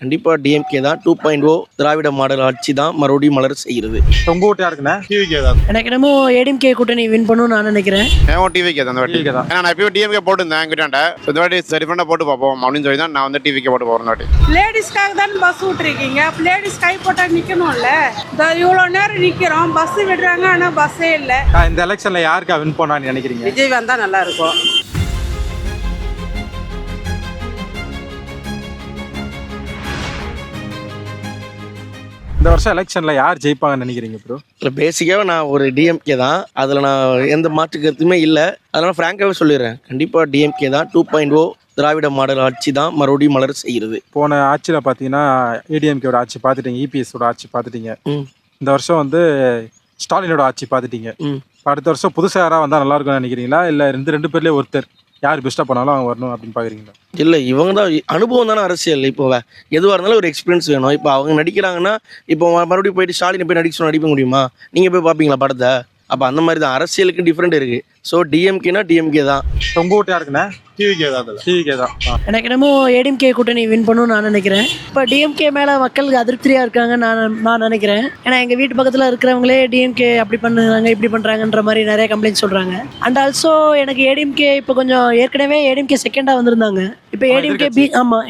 கண்டிப்பா டிஎம்கே தான் 2.0 திராவிட மாடல் ஆட்சி தான் மறுபடியும் மலர செய்கிறது. உங்க ஓட்டு யாருக்குண்ணே? டிவிக்கே தான். எனக்கு என்னமோ ஏடிஎம்கே கூட்டணி வின் பண்ணும் நான் நினைக்கிறேன். நான் டிவிக்கே தான். அந்த வாட்டி டிவிக்கே தான். ஏன்னா நான் எப்பயும் டிஎம்கே போட்டுருந்தேன் என்கிட்ட. இந்த வாட்டி சரி பண்ண போட்டு பார்ப்போம் அப்படின்னு சொல்லி தான் நான் வந்து டிவிக்கே போட்டு போகிறேன். வாட்டி லேடிஸ்க்காக தான் பஸ் விட்டுருக்கீங்க. அப்போ லேடிஸ் கை போட்டால் நிற்கணும்ல. இவ்வளோ நேரம் நிற்கிறோம், பஸ் விடுறாங்க, ஆனால் பஸ்ஸே இல்லை. இந்த எலெக்ஷன்ல யாருக்கா வின் பண்ணான்னு நினைக்கிறீங்க? விஜய் வந்தால் நல்லா இருக்கும். இந்த வருஷம் எலெக்ஷன்ல யார் ஜெயிப்பாங்கன்னு நினைக்கிறீங்க ப்ரோ? இல்லை, பேசிக்காக நான் ஒரு டிஎம்கே தான். அதில் நான் எந்த மாற்று கருத்துமே இல்லை. அதனால் ஃப்ராங்காகவே சொல்லிடுறேன், கண்டிப்பாக டிஎம்கே தான் 2.0 திராவிட மாடல் ஆட்சி தான் மறுபடியும் மலர செய்கிறது. போன ஆட்சியில் பார்த்தீங்கன்னா ஏடிஎம்கேவோட ஆட்சி பார்த்துட்டீங்க, இபிஎஸோட ஆட்சி பார்த்துட்டீங்க. இந்த வருஷம் வந்து ஸ்டாலினோட ஆட்சி பார்த்துட்டீங்க. அடுத்த வருஷம் புதுசாக யாராக வந்தால் நல்லா இருக்கும்னு நினைக்கிறீங்களா? இல்லை ரெண்டு பேர்லேயே ஒருத்தர் யார் பெஸ்ட்டாக பண்ணாலும் அவங்க வரணும் அப்படின்னு பார்க்குறீங்களா? இல்லை, இவங்க தான் அனுபவம் தானே அரசியல். இப்போ எதுவாக இருந்தாலும் ஒரு எக்ஸ்பீரியன்ஸ் வேணும். இப்போ அவங்க நடிக்கிறாங்கன்னா இப்போ மறுபடியும் போயிட்டு ஸ்டாலினை போய் நடிக்க முடியுமா? நீங்கள் போய் பார்ப்பீங்களா படத்தை? அப்போ அந்த மாதிரி தான் அரசியலுக்கு டிஃப்ரெண்ட் இருக்குது. ஸோ டிஎம்கேனா டிஎம்கே தான். உங்க ஓட்டு யாருக்குண்ணே? டிவிக்கே தான். டிவிக்கே தான். எனக்கு என்னமோ ஏடிஎம்கே கூட்டணி வின் பண்ணும் நான் நினைக்கிறேன். இப்போ டிஎம்கே மேலே மக்களுக்கு அதிருப்தியாக இருக்காங்க நான் நினைக்கிறேன். ஏன்னா எங்கள் வீட்டு பக்கத்தில் இருக்கிறவங்களே டிஎம்கே அப்படி பண்ணுறாங்க இப்படி பண்ணுறாங்கன்ற மாதிரி நிறைய கம்ப்ளைண்ட் சொல்கிறாங்க. அண்ட் ஆல்சோ எனக்கு ஏடிஎம்கே இப்போ கொஞ்சம் ஏற்கனவே ஏடிஎம்கே செகண்டாக வந்திருந்தாங்க. இப்போ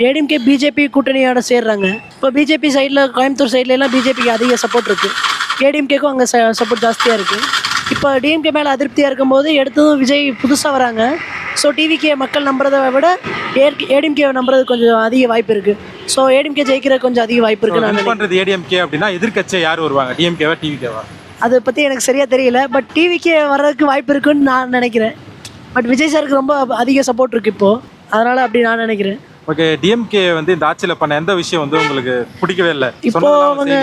ஏடிஎம்கே பிஜேபி கூட்டணியோட சேர்றாங்க. இப்போ பிஜேபி சைடில் கோயம்புத்தூர் சைட்ல எல்லாம் பிஜேபிக்கு அதிக சப்போர்ட் இருக்குது. ஏடிஎம்கேக்கும் அங்கே சப்போர்ட் ஜாஸ்தியாக இருக்குது. இப்போ டிஎம்கே மேலே அதிருப்தியாக இருக்கும்போது எடுத்ததும் விஜய் புதுசாக வராங்க. ஸோ டிவிக்கே மக்கள் நம்புறதை விட ஏடிஎம்கே நம்புறது கொஞ்சம் அதிக வாய்ப்பு இருக்குது. ஸோ ஏடிஎம்கே ஜெயிக்கிற கொஞ்சம் அதிக வாய்ப்பு இருக்குது. நான் பண்ணுறது ஏடிஎம்கே அப்படின்னா எதிர்க்கட்சியை யார் வருவாங்க? டிஎம்கேவா டிவிக்கேவா? அதை பற்றி எனக்கு சரியாக தெரியல. பட் டிவிக்கே வர்றதுக்கு வாய்ப்பு இருக்குன்னு நான் நினைக்கிறேன். பட் விஜய் சாருக்கு ரொம்ப அதிக சப்போர்ட் இருக்குது இப்போது, அதனால் அப்படி நான் நினைக்கிறேன். ஓகே, டிஎம்கே வந்து இந்த ஆட்சியில் பண்ண எந்த விஷயம் வந்து உங்களுக்கு பிடிக்கவே இல்லை? இப்போ அவங்க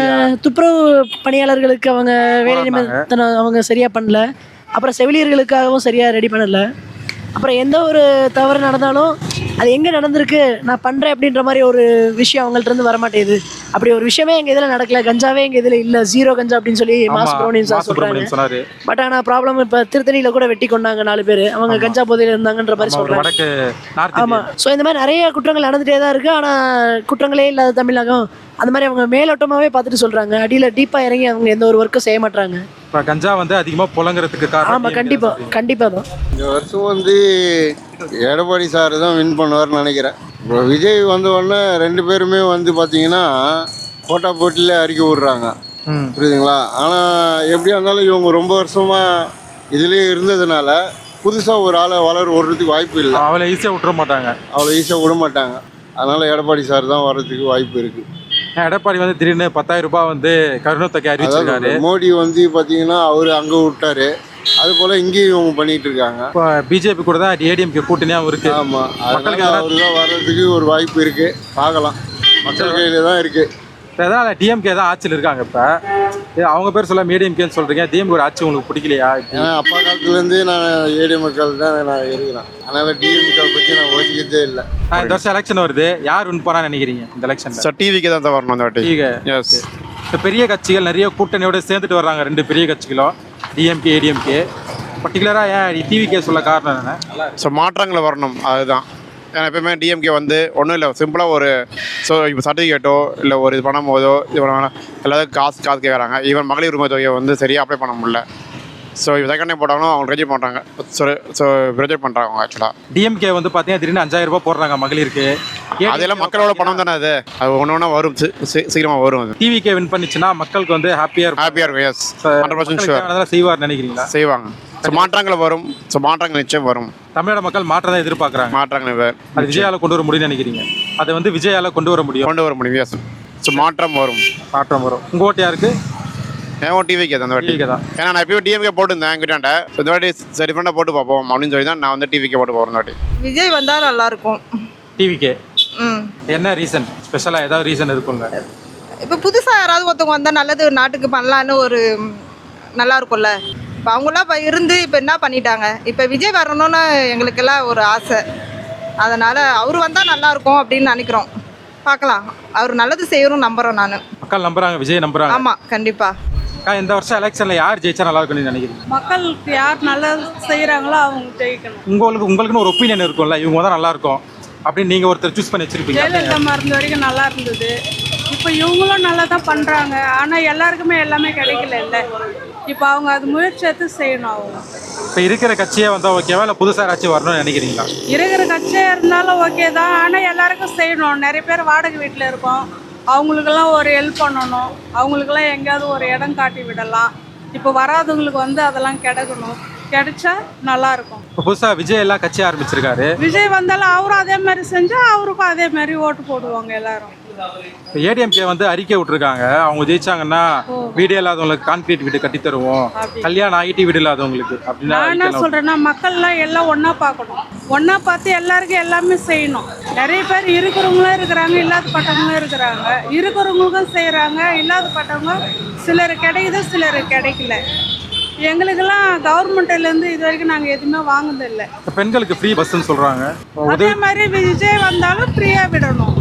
துப்புரவு பணியாளர்களுக்கு அவங்க வேலை நிமித்தம் அவங்க சரியாக பண்ணல. அப்புறம் செவிலியர்களுக்காகவும் சரியாக ரெடி பண்ணல. அப்புறம் எந்த ஒரு தவறு நடந்தாலும் அது எங்கே நடந்திருக்கு நான் பண்ணுறேன் அப்படின்ற மாதிரி ஒரு விஷயம் அவங்கள்ட்ட இருந்து வரமாட்டேங்குது. அப்படி ஒரு விஷயமே எங்கள் இதில் நடக்கல. கஞ்சாவே எங்கள் இதில் இல்லை, 0 கஞ்சா அப்படின்னு சொல்லி மாசு புரோனியம் சார் சொல்கிறாங்க. பட் ஆனால் ப்ராப்ளம் இப்போ திருத்தணியில் கூட வெட்டி கொண்டாங்க 4 பேர். அவங்க கஞ்சா போதையில் இருந்தாங்கன்ற மாதிரி சொல்கிறாங்க. ஆமாம். ஸோ இந்த மாதிரி நிறைய குற்றங்கள் நடந்துகிட்டே தான் இருக்குது. ஆனால் குற்றங்களே இல்லாத தமிழகம் அந்த மாதிரி அவங்க மேலோட்டமாகவே பார்த்துட்டு சொல்கிறாங்க. அடியில் டீப்பாக இறங்கி அவங்க எந்த ஒரு ஒர்க்கும் செய்ய மாட்டாங்க. இப்போ கஞ்சா வந்து அதிகமாக புழங்குறதுக்கு காரணம். ஆமாம், கண்டிப்பாக தான். இந்த வருஷம் வந்து எடப்பாடி சார் தான் வின் பண்ணுவார்னு நினைக்கிறேன். இப்போ விஜய் வந்த உடனே 2 பேருமே வந்து பார்த்தீங்கன்னா போட்டா போட்டியில் அறிக்கை விடுறாங்க, புரியுதுங்களா? ஆனால் எப்படியா இருந்தாலும் இவங்க ரொம்ப வருஷமாக இதுலேயே இருந்ததுனால புதுசாக ஒரு ஆளை வர்றதுக்கு வாய்ப்பு இல்லை. அவ்வளோ ஈஸியாக விட மாட்டாங்க. அதனால் எடப்பாடி சார் தான் வர்றதுக்கு வாய்ப்பு இருக்குது. எடப்பாடி வந்து திடீர்னு 10,000 ரூபாய் வந்து கருணத்தொகை அறிவிச்சிருக்காரு. மோடி வந்து பார்த்தீங்கன்னா அவர் அங்கே விட்டாரு, அது போல் இங்கேயும் இவங்க பண்ணிட்டு இருக்காங்க. இப்போ பிஜேபி கூட தான் ஏடிஎம்கே கூட்டணியாகவும் இருக்கு. ஆமாம், மக்களுக்கு அவர் தான் வர்றதுக்கு ஒரு வாய்ப்பு இருக்குது. பார்க்கலாம், மக்கள் கையில் தான் இருக்குது. இப்போ எதனால் டிஎம்கே தான் ஆட்சியில் இருக்காங்க. இப்போ அவங்க பேர் சொல்ல ஏடிஎம்கேன்னு சொல்கிறீங்க. டிஎம்கே ஒரு ஆட்சி உங்களுக்கு பிடிக்கலையா? ஏன்னா அப்பா காலத்துலேருந்து நான் ஏடிஎம்கே தான் நான் இருக்கிறேன். அதனால் டிஎம்கே பற்றி நான் யோசிக்கிறதே இல்லை. இந்த வருஷம் எலெக்ஷன் வருது, யார் வின் பண்ணான்னு நினைக்கிறீங்க இந்த எலெக்ஷன்? சார் டிவிக்கே தான் வரணும் அந்த வாட்டி. எஸ். இப்போ பெரிய கட்சிகள் நிறைய கூட்டணியோட சேர்ந்துட்டு வர்றாங்க. 2 பெரிய கட்சிகளும் டிஎம்கே ஏடிஎம்கே. பர்டிகுலராக ஏன் டிவிக்கே சொல்ல காரணம் என்ன? ஸோ மாற்றங்களை வரணும், அதுதான். ஏன்னா எப்பவுமே டிஎம்கே வந்து ஒன்றும் இல்லை, சிம்பிளாக ஒரு இப்போ சர்டிஃபிகேட்டோ இல்லை ஒரு இது பண்ணும் போதோ இது பண்ண எல்லாத்துக்கும் காசு கேட்குறாங்க. ஈவன் மகளிர் உரிமை தொகையை வந்து சரியாக அப்ளை பண்ண முடியல. ஸோ இப்போ செகண்ட் டைம் போட்டாலும் அவங்க ரிஜெக்ட் பண்ணுறாங்க. ஸோ ரிஜெக்ட் பண்ணுறாங்க அவங்க. ஆக்சுவலாக டிஎம்கே வந்து பார்த்தீங்கன்னா திடீர்னு 5,000 ரூபாய் போடுறாங்க மகளிருக்கு. அதெல்லாம் மக்களோட பணம் தானே, அது ஒன்று வரும், சீக்கிரமாக வரும். அது டிவிக்கே வின் பண்ணிச்சுன்னா மக்களுக்கு வந்து ஹாப்பியாக இருக்கும். Yes, 100% sure. அதெல்லாம் செய்வார் நினைக்கிறீங்களா? செய்வாங்க. ஸோ மாற்றங்கள் வரும். ஸோ மாற்றங்கள் நிச்சயம் வரும். தமிழக மக்கள் மாற்றத்தை எதிர்பார்க்குறாங்க. மாற்றங்கள் அது விஜயால கொண்டு வர முடியும்னு நினைக்கிறீங்க? அதை வந்து விஜயால கொண்டு வர முடியும். எஸ். ஸோ மாற்றம் வரும். உங்கள் ஓட்டு யாருக்கு? ஏன் டிவிக்கே தான். அந்த வாட்டி தான். ஏன்னா நான் எப்பயும் டிஎம்கே போட்டுருந்தேன் என்கிட்ட. இந்த வாட்டி சரி பண்ண போட்டு பார்ப்போம் அப்படின்னு சொல்லி தான் நான் வந்து டிவிக்கே போட்டு போகிறேன். வாட்டி விஜய் வந்தால் நல்லாயிருக்கும். டிவிக்கே என்ன ரீசன்? ஸ்பெஷலாக ஏதாவது ரீசன் இருக்குங்க? இப்போ புதுசாக யாராவது ஒருத்தவங்க வந்தால் நல்லது நாட்டுக்கு பண்ணலான்னு ஒரு நல்லா இருக்கும்ல. இப்போ அவங்களாம் இப்போ இருந்து இப்போ என்ன பண்ணிட்டாங்க. இப்போ விஜய் வரணும்னு எங்களுக்கெல்லாம் ஒரு ஆசை. அதனால் அவர் வந்தால் நல்லாயிருக்கும் அப்படின்னு நினைக்கிறோம். பார்க்கலாம், அவர் நல்லது செய்யணும் நம்புகிறோம். நான் மக்கள் நம்புறாங்க, விஜய் நம்புறாங்க. ஆமாம், கண்டிப்பாக. இந்த வருஷம் எலெக்ஷனில் யார் ஜெயிச்சா நல்லா இருக்கும்னு நினைக்கிறீங்க? மக்களுக்கு யார் நல்லது செய்கிறாங்களோ அவங்க ஜெயிக்கணும். உங்களுக்குன்னு ஒரு ஒப்பீனியன் இருக்கும்ல, இவங்க தான் நல்லா இருக்கும், அப்படின்னு நீங்கள் ஒருத்தர் சூஸ் பண்ணி வச்சுருப்பீங்க. ஜெயலலிதா மருந்து வரைக்கும் நல்லா இருந்தது. இப்போ இவங்களும் நல்லா தான் பண்ணுறாங்க. ஆனால் எல்லாருக்குமே எல்லாமே கிடைக்கல இல்லை. இப்போ அவங்க அது முயற்சி எடுத்து செய்யணும். அவங்க இப்போ இருக்கிற கட்சியே வந்தால் ஓகேவா இல்லை புதுசாக ஆட்சி வரணும்னு நினைக்கிறீங்களா? இருக்கிற கட்சியாக இருந்தாலும் ஓகே தான். ஆனால் எல்லாருக்கும் செய்யணும். நிறைய பேர் வாடகை வீட்டில் இருக்கோம். அவங்களுக்கெல்லாம் ஒரு ஹெல்ப் பண்ணணும். அவங்களுக்கெல்லாம் எங்கேயாவது ஒரு இடம் காட்டி விடலாம். இப்போ வராதவங்களுக்கு வந்து அதெல்லாம் கிடைக்கணும். கிடைச்சா நல்லா இருக்கும். இப்போ புதுசாக விஜய் எல்லாம் கட்சி ஆரம்பிச்சிருக்காரு. விஜய் வந்தாலும் அவரும் அதே மாதிரி செஞ்சால் அவருக்கும் அதே மாதிரி ஓட்டு போடுவாங்க எல்லாரும். இப்போ ஏடிஎம்கே வந்து அறிக்கை விட்டுருக்காங்க, அவங்க ஜெயிச்சாங்கன்னா வீடு இல்லாதவங்களுக்கு கான்கிரீட் வீடு கட்டி தருவோம், கல்யாணம் ஆகிட்டு வீடு இல்லாதவங்களுக்கு அப்படின்னா. நான் என்ன சொல்றேன்னா மக்கள்லாம் எல்லாம் ஒன்றா பார்க்கணும். ஒன்றா பார்த்து எல்லாருக்கும் எல்லாமே செய்யணும். நிறைய பேர் இருக்கிறவங்களும் இருக்கிறாங்க, இல்லாதப்பட்டவங்களும் இருக்கிறாங்க. இருக்கிறவங்களுக்கும் செய்கிறாங்க, இல்லாதப்பட்டவங்க சிலர் கிடைக்குது, சிலர் கிடைக்கல. எங்களுக்கெல்லாம் கவர்மெண்ட்லேருந்து இது வரைக்கும் நாங்கள் எதுவுமே வாங்குனதில்லை. பெண்களுக்கு ஃப்ரீ பஸ்ன்னு சொல்கிறாங்க. அதே மாதிரி விஜய் வந்தாலும் ஃப்ரீயாக விடணும்.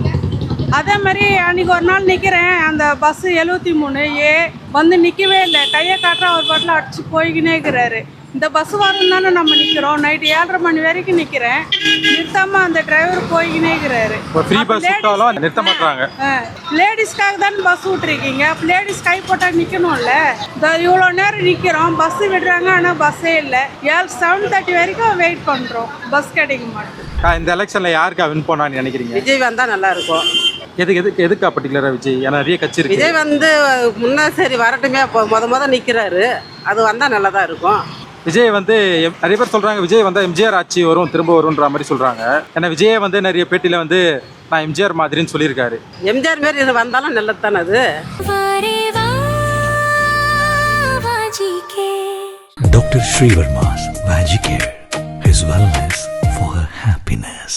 அதே மாதிரி அன்றைக்கி ஒரு நாள் நிற்கிறேன், அந்த பஸ்ஸு 73A வந்து நிற்கவே இல்லை. கையை காட்டுற அவர் பாட்டில் அடிச்சு போய்கினே இருக்கிறாரு. இந்த பஸ் வரும் தானே நம்ம நிற்கிறோம். நைட்டு 7:30 மணி வரைக்கும் நிற்கிறேன், நிறுத்தாமல் அந்த டிரைவர் போய்கினே இருக்கிறாரு. ஃப்ரீ பஸ் விட்டாலும் நிறுத்த மாட்டாங்க. லேடிஸ்க்காக தானே பஸ் விட்டுருக்கீங்க. அப்போ லேடிஸ் கை போட்டால் நிற்கணும்ல. இவ்வளோ நேரம் நிற்கிறோம், பஸ்ஸு விடுறாங்க, ஆனால் பஸ்ஸே இல்லை. 7:30 வரைக்கும் வெயிட் பண்ணுறோம், பஸ் கிடைக்க மாட்டேங்குது. இந்த எலெக்ஷனில் யாருக்கா வின் பண்ணான்னு நினைக்கிறீங்க? விஜய் வந்தால் நல்லா இருக்கும். எதுக்கா பர்டிகுலராக விஜய்? ஏன்னா நிறைய கட்சி இருக்கு. விஜய் வந்து முன்னே சரி வரட்டுமே, முத நிற்கிறாரு, அது வந்தால் நல்லா தான் இருக்கும். விஜய் வந்து நிறைய பேர் சொல்கிறாங்க விஜய் வந்தால் எம்ஜிஆர் ஆட்சி வரும், திரும்ப வரும்ன்ற மாதிரி சொல்கிறாங்க. ஏன்னா விஜயே வந்து நிறைய பேட்டியில் வந்து நான் எம்ஜிஆர் மாதிரின்னு சொல்லியிருக்காரு. எம்ஜிஆர் மாரி வந்தாலும் நல்லது தானே அது. Dr. Srivarma's Vajicare, his wellness for her happiness.